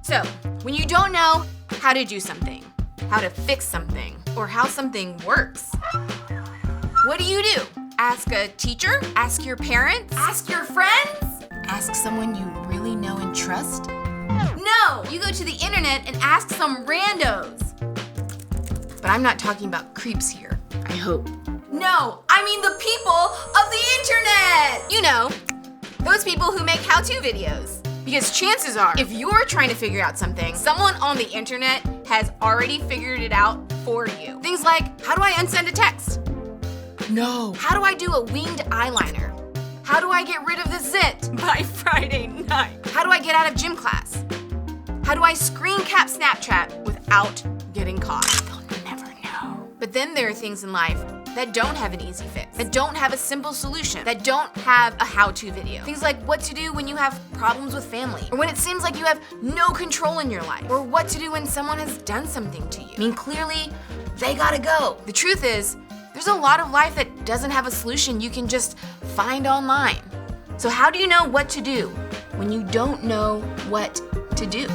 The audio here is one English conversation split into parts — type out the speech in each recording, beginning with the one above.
So, when you don't know how to do something, how to fix something, or how something works, what do? Ask a teacher? Ask your parents? Ask your friends? Ask someone you really know and trust? No! You go to the internet and ask some randos. But I'm not talking about creeps here, I hope. No, I mean the people of the internet! You know, those people who make how-to videos. Because chances are, if you're trying to figure out something, someone on the internet has already figured it out for you. Things like, how do I unsend a text? No. How do I do a winged eyeliner? How do I get rid of the zit by Friday night? How do I get out of gym class? How do I screen cap Snapchat without getting caught? They'll never know. But then there are things in life that don't have an easy fix, that don't have a simple solution, that don't have a how-to video. Things like what to do when you have problems with family, or when it seems like you have no control in your life, or what to do when someone has done something to you. I mean, clearly, they gotta go. The truth is, there's a lot of life that doesn't have a solution you can just find online. So how do you know what to do when you don't know what to do?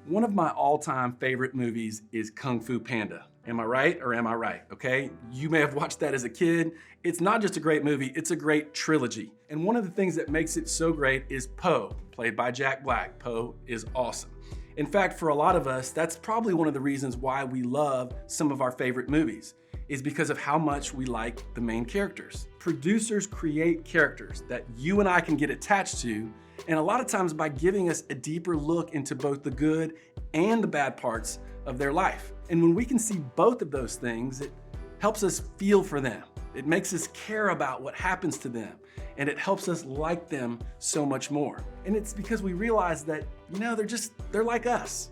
One of my all-time favorite movies is Kung Fu Panda. Am I right or am I right, okay? You may have watched that as a kid. It's not just a great movie, it's a great trilogy. And one of the things that makes it so great is Po, played by Jack Black. Po is awesome. In fact, for a lot of us, that's probably one of the reasons why we love some of our favorite movies, is because of how much we like the main characters. Producers create characters that you and I can get attached to, and a lot of times by giving us a deeper look into both the good and the bad parts of their life. And when we can see both of those things, it helps us feel for them. It makes us care about what happens to them, and it helps us like them so much more. And it's because we realize that, you know, they're like us.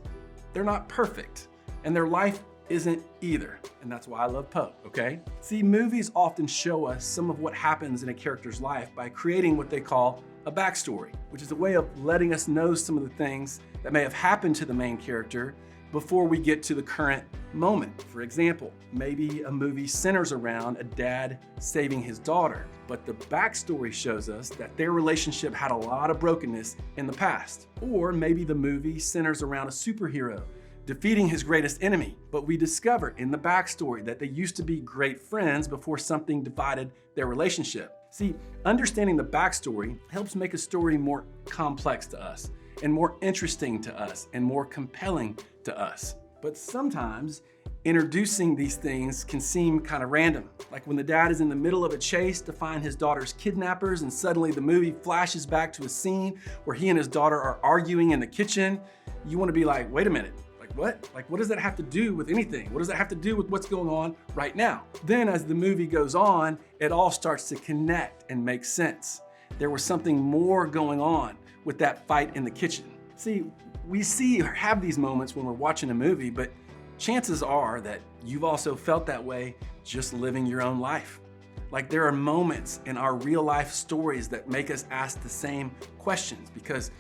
They're not perfect, and their life isn't either. And that's why I love Po, okay? See, movies often show us some of what happens in a character's life by creating what they call a backstory, which is a way of letting us know some of the things that may have happened to the main character before we get to the current moment. For example, maybe a movie centers around a dad saving his daughter, but the backstory shows us that their relationship had a lot of brokenness in the past. Or maybe the movie centers around a superhero defeating his greatest enemy, but we discover in the backstory that they used to be great friends before something divided their relationship. See, understanding the backstory helps make a story more complex to us, and more interesting to us, and more compelling to us. But sometimes, introducing these things can seem kind of random. Like when the dad is in the middle of a chase to find his daughter's kidnappers, and suddenly the movie flashes back to a scene where he and his daughter are arguing in the kitchen. You want to be like, wait a minute. What? Like, what does that have to do with anything? What does that have to do with what's going on right now? Then as the movie goes on, it all starts to connect and make sense. There was something more going on with that fight in the kitchen. See, we see or have these moments when we're watching a movie, but chances are that you've also felt that way just living your own life. Like there are moments in our real life stories that make us ask the same questions because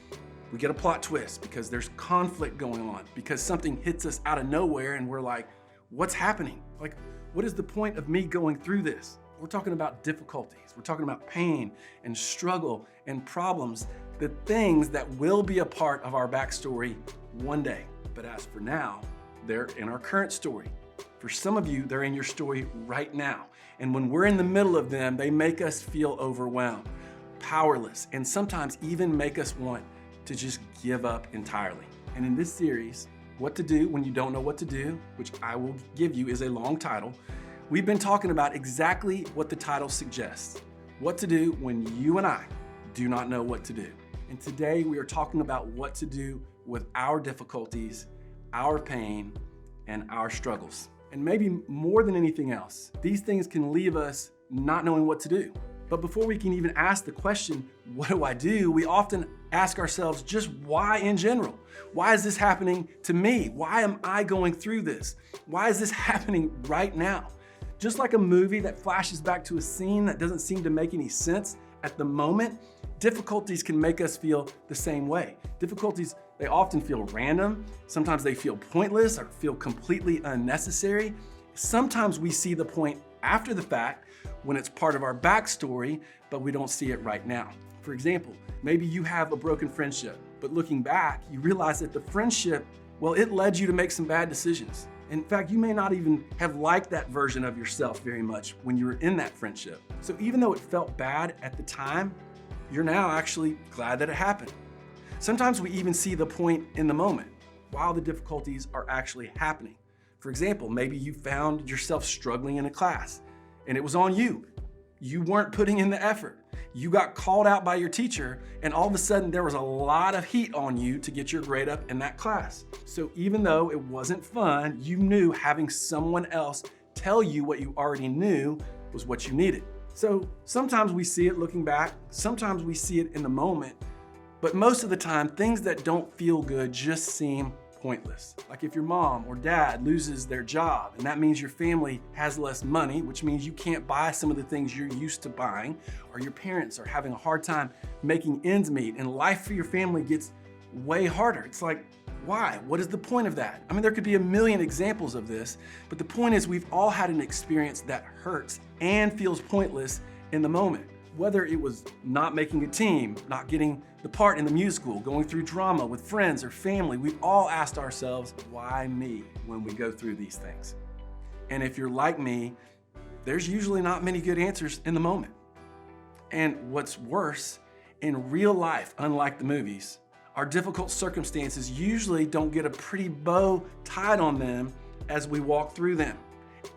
we get a plot twist, because there's conflict going on, because something hits us out of nowhere and we're like, what's happening? Like, what is the point of me going through this? We're talking about difficulties. We're talking about pain and struggle and problems, the things that will be a part of our backstory one day. But as for now, they're in our current story. For some of you, they're in your story right now. And when we're in the middle of them, they make us feel overwhelmed, powerless, and sometimes even make us want to just give up entirely. And in this series, What to Do When You Don't Know What to Do, which I will give you is a long title, we've been talking about exactly what the title suggests. What to do when you and I do not know what to do. And today we are talking about what to do with our difficulties, our pain, and our struggles. And maybe more than anything else, these things can leave us not knowing what to do. But before we can even ask the question, what do I do? We often ask ourselves just why in general? Why is this happening to me? Why am I going through this? Why is this happening right now? Just like a movie that flashes back to a scene that doesn't seem to make any sense at the moment, difficulties can make us feel the same way. Difficulties, they often feel random. Sometimes they feel pointless or feel completely unnecessary. Sometimes we see the point after the fact when it's part of our backstory, but we don't see it right now. For example, maybe you have a broken friendship, but looking back, you realize that the friendship, well, it led you to make some bad decisions. In fact, you may not even have liked that version of yourself very much when you were in that friendship. So even though it felt bad at the time, you're now actually glad that it happened. Sometimes we even see the point in the moment while the difficulties are actually happening. For example, maybe you found yourself struggling in a class and it was on you. You weren't putting in the effort. You got called out by your teacher, and all of a sudden there was a lot of heat on you to get your grade up in that class. So even though it wasn't fun, you knew having someone else tell you what you already knew was what you needed. So sometimes we see it looking back, sometimes we see it in the moment, but most of the time, things that don't feel good just seem pointless. Like if your mom or dad loses their job, and that means your family has less money, which means you can't buy some of the things you're used to buying, or your parents are having a hard time making ends meet, and life for your family gets way harder. It's like, why? What is the point of that? I mean, there could be a million examples of this, but the point is we've all had an experience that hurts and feels pointless in the moment. Whether it was not making a team, not getting the part in the musical, going through drama with friends or family, we've all asked ourselves, why me, when we go through these things? And if you're like me, there's usually not many good answers in the moment. And what's worse, in real life, unlike the movies, our difficult circumstances usually don't get a pretty bow tied on them as we walk through them.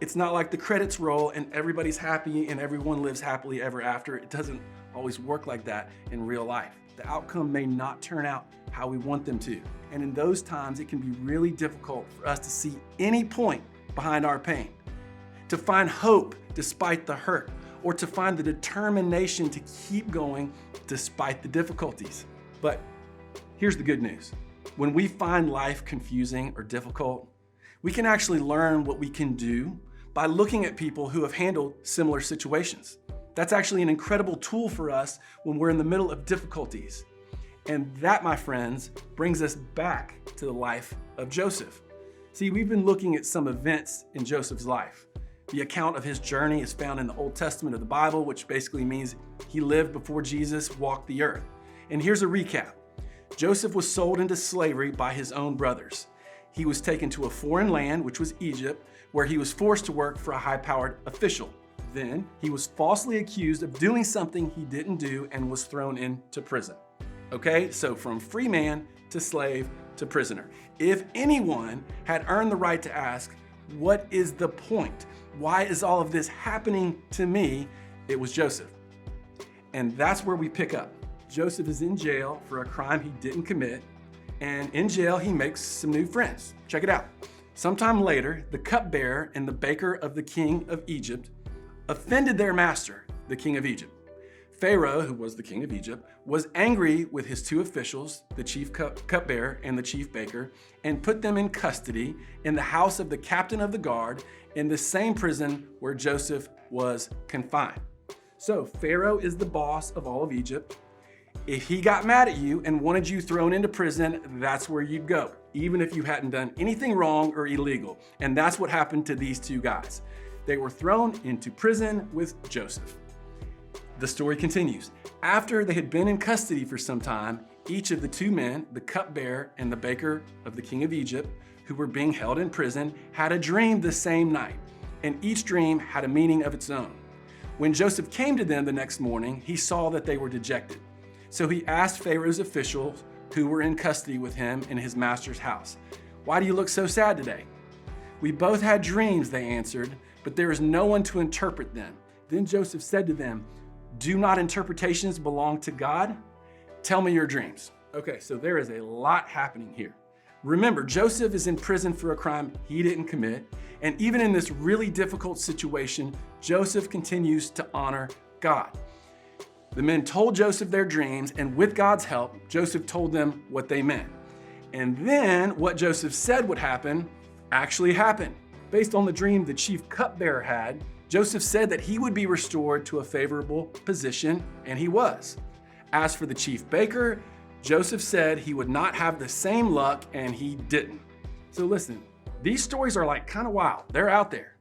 It's not like the credits roll and everybody's happy and everyone lives happily ever after. It doesn't always work like that in real life. The outcome may not turn out how we want them to. And in those times, it can be really difficult for us to see any point behind our pain, to find hope despite the hurt, or to find the determination to keep going despite the difficulties. But here's the good news. When we find life confusing or difficult, we can actually learn what we can do by looking at people who have handled similar situations. That's actually an incredible tool for us when we're in the middle of difficulties. And that, my friends, brings us back to the life of Joseph. See, we've been looking at some events in Joseph's life. The account of his journey is found in the Old Testament of the Bible, which basically means he lived before Jesus walked the earth. And here's a recap. Joseph was sold into slavery by his own brothers. He was taken to a foreign land, which was Egypt, where he was forced to work for a high-powered official. Then he was falsely accused of doing something he didn't do and was thrown into prison. Okay, so from free man to slave to prisoner. If anyone had earned the right to ask, what is the point? Why is all of this happening to me? It was Joseph. And that's where we pick up. Joseph is in jail for a crime he didn't commit. And in jail, he makes some new friends. Check it out. Sometime later, the cupbearer and the baker of the king of Egypt offended their master, the king of Egypt. Pharaoh, who was the king of Egypt, was angry with his two officials, the chief cupbearer and the chief baker, and put them in custody in the house of the captain of the guard in the same prison where Joseph was confined. So Pharaoh is the boss of all of Egypt. If he got mad at you and wanted you thrown into prison, that's where you'd go, even if you hadn't done anything wrong or illegal. And that's what happened to these two guys. They were thrown into prison with Joseph. The story continues. After they had been in custody for some time, each of the two men, the cupbearer and the baker of the king of Egypt, who were being held in prison, had a dream the same night, and each dream had a meaning of its own. When Joseph came to them the next morning, he saw that they were dejected. So he asked Pharaoh's officials who were in custody with him in his master's house, "Why do you look so sad today?" "We both had dreams," they answered, "but there is no one to interpret them." Then Joseph said to them, "Do not interpretations belong to God? Tell me your dreams." Okay, so there is a lot happening here. Remember, Joseph is in prison for a crime he didn't commit, and even in this really difficult situation, Joseph continues to honor God. The men told Joseph their dreams, and with God's help, Joseph told them what they meant. And then what Joseph said would happen actually happened. Based on the dream the chief cupbearer had, Joseph said that he would be restored to a favorable position, and he was. As for the chief baker, Joseph said he would not have the same luck, and he didn't. So listen, these stories are like kind of wild. They're out there.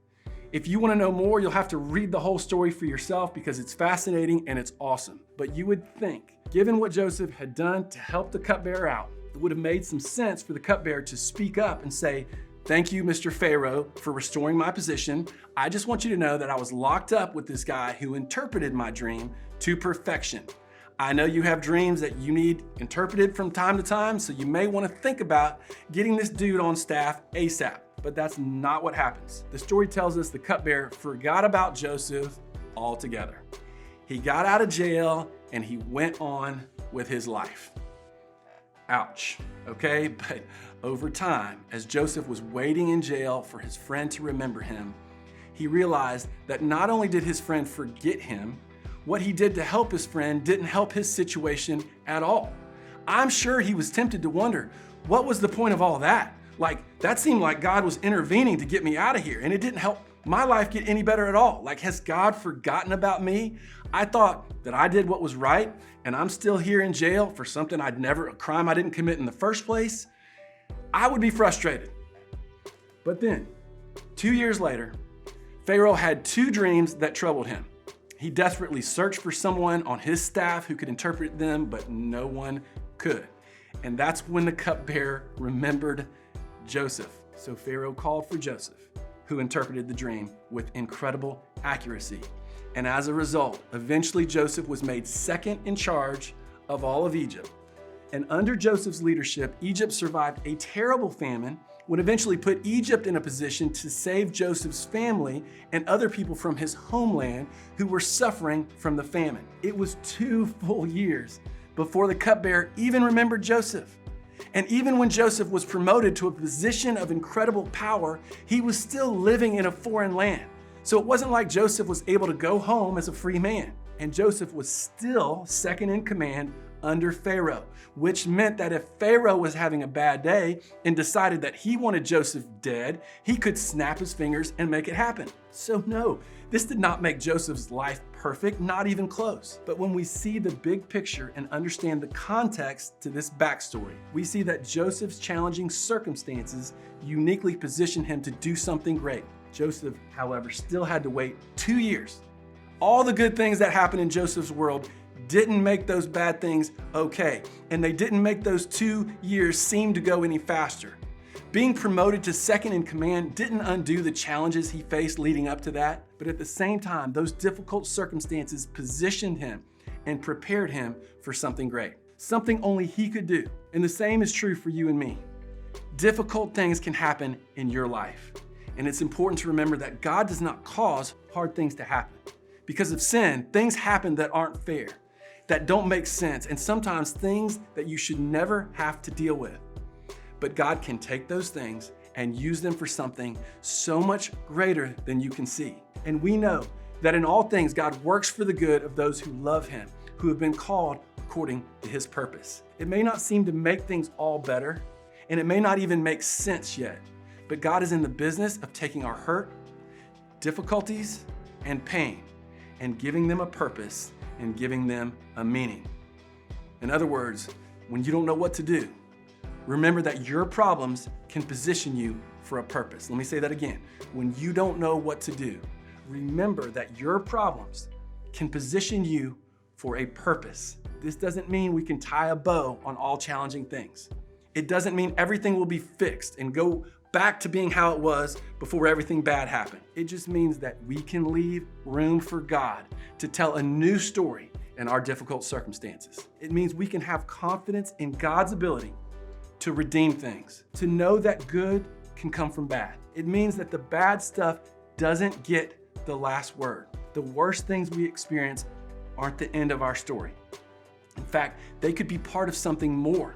If you want to know more, you'll have to read the whole story for yourself because it's fascinating and it's awesome. But you would think, given what Joseph had done to help the cupbearer out, it would have made some sense for the cupbearer to speak up and say, "Thank you, Mr. Pharaoh, for restoring my position. I just want you to know that I was locked up with this guy who interpreted my dream to perfection. I know you have dreams that you need interpreted from time to time, so you may want to think about getting this dude on staff ASAP." But that's not what happens. The story tells us the cupbearer forgot about Joseph altogether. He got out of jail and he went on with his life. Ouch, okay? But over time, as Joseph was waiting in jail for his friend to remember him, he realized that not only did his friend forget him, what he did to help his friend didn't help his situation at all. I'm sure he was tempted to wonder, what was the point of all that? Like, that seemed like God was intervening to get me out of here, and it didn't help my life get any better at all. Like, has God forgotten about me? I thought that I did what was right, and I'm still here in jail for something a crime I didn't commit in the first place. I would be frustrated. But then, 2 years later, Pharaoh had 2 dreams that troubled him. He desperately searched for someone on his staff who could interpret them, but no one could. And that's when the cupbearer remembered Joseph. So Pharaoh called for Joseph, who interpreted the dream with incredible accuracy. And as a result, eventually Joseph was made second in charge of all of Egypt. And under Joseph's leadership, Egypt survived a terrible famine, would eventually put Egypt in a position to save Joseph's family and other people from his homeland who were suffering from the famine. It was 2 full years before the cupbearer even remembered Joseph. And even when Joseph was promoted to a position of incredible power, he was still living in a foreign land. So it wasn't like Joseph was able to go home as a free man. And Joseph was still second in command under Pharaoh, which meant that if Pharaoh was having a bad day and decided that he wanted Joseph dead, he could snap his fingers and make it happen. So no, this did not make Joseph's life perfect, not even close. But when we see the big picture and understand the context to this backstory, we see that Joseph's challenging circumstances uniquely positioned him to do something great. Joseph, however, still had to wait 2 years. All the good things that happened in Joseph's world didn't make those bad things okay, and they didn't make those 2 years seem to go any faster. Being promoted to second in command didn't undo the challenges he faced leading up to that, but at the same time, those difficult circumstances positioned him and prepared him for something great, something only he could do. And the same is true for you and me. Difficult things can happen in your life, and it's important to remember that God does not cause hard things to happen. Because of sin, things happen that aren't fair, that don't make sense, and sometimes things that you should never have to deal with. But God can take those things and use them for something so much greater than you can see. And we know that in all things, God works for the good of those who love Him, who have been called according to His purpose. It may not seem to make things all better, and it may not even make sense yet, but God is in the business of taking our hurt, difficulties, and pain, and giving them a purpose and giving them a meaning. In other words, when you don't know what to do, remember that your problems can position you for a purpose. Let me say that again. When you don't know what to do, remember that your problems can position you for a purpose. This doesn't mean we can tie a bow on all challenging things. It doesn't mean everything will be fixed and go back to being how it was before everything bad happened. It just means that we can leave room for God to tell a new story in our difficult circumstances. It means we can have confidence in God's ability to redeem things, to know that good can come from bad. It means that the bad stuff doesn't get the last word. The worst things we experience aren't the end of our story. In fact, they could be part of something more,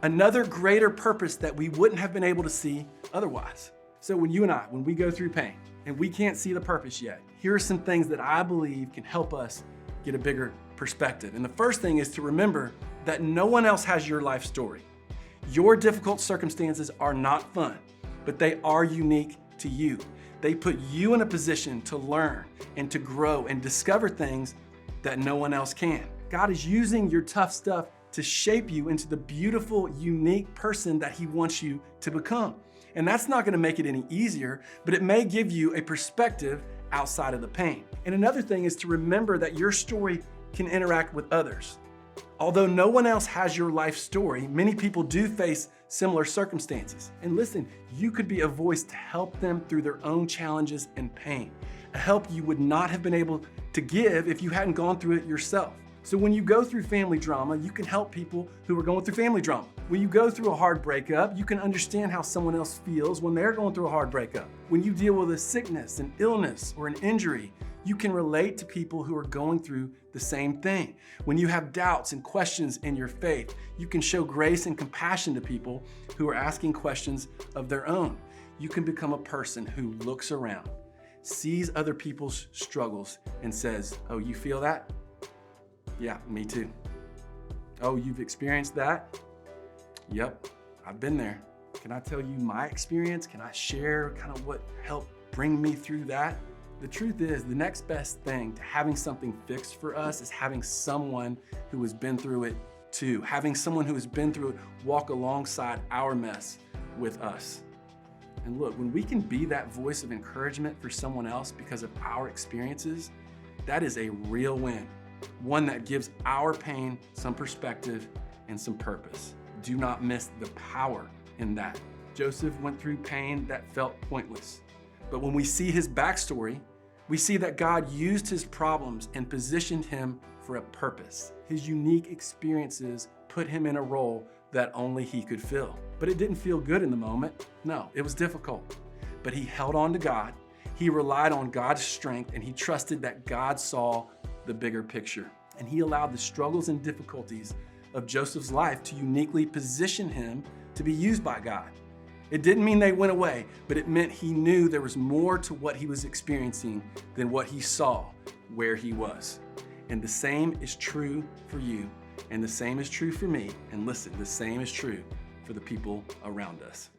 another greater purpose that we wouldn't have been able to see otherwise. So when we go through pain and we can't see the purpose yet, here are some things that I believe can help us get a bigger perspective. And the first thing is to remember that no one else has your life story. Your difficult circumstances are not fun, but they are unique to you. They put you in a position to learn and to grow and discover things that no one else can. God is using your tough stuff to shape you into the beautiful, unique person that He wants you to become. And that's not gonna make it any easier, but it may give you a perspective outside of the pain. And another thing is to remember that your story can interact with others. Although no one else has your life story, many people do face similar circumstances. And listen, you could be a voice to help them through their own challenges and pain, a help you would not have been able to give if you hadn't gone through it yourself. So when you go through family drama, you can help people who are going through family drama. When you go through a hard breakup, you can understand how someone else feels when they're going through a hard breakup. When you deal with a sickness, an illness, or an injury, you can relate to people who are going through the same thing. When you have doubts and questions in your faith, you can show grace and compassion to people who are asking questions of their own. You can become a person who looks around, sees other people's struggles, and says, "Oh, you feel that? Yeah, me too. Oh, you've experienced that? Yep, I've been there. Can I tell you my experience? Can I share kind of what helped bring me through that?" The truth is, the next best thing to having something fixed for us is having someone who has been through it too. Having someone who has been through it walk alongside our mess with us. And look, when we can be that voice of encouragement for someone else because of our experiences, that is a real win. One that gives our pain some perspective and some purpose. Do not miss the power in that. Joseph went through pain that felt pointless. But when we see his backstory, we see that God used his problems and positioned him for a purpose. His unique experiences put him in a role that only he could fill. But it didn't feel good in the moment. No, it was difficult. But he held on to God. He relied on God's strength, and he trusted that God saw the bigger picture. And he allowed the struggles and difficulties of Joseph's life to uniquely position him to be used by God. It didn't mean they went away, but it meant he knew there was more to what he was experiencing than what he saw where he was. And the same is true for you, and the same is true for me. And listen, the same is true for the people around us.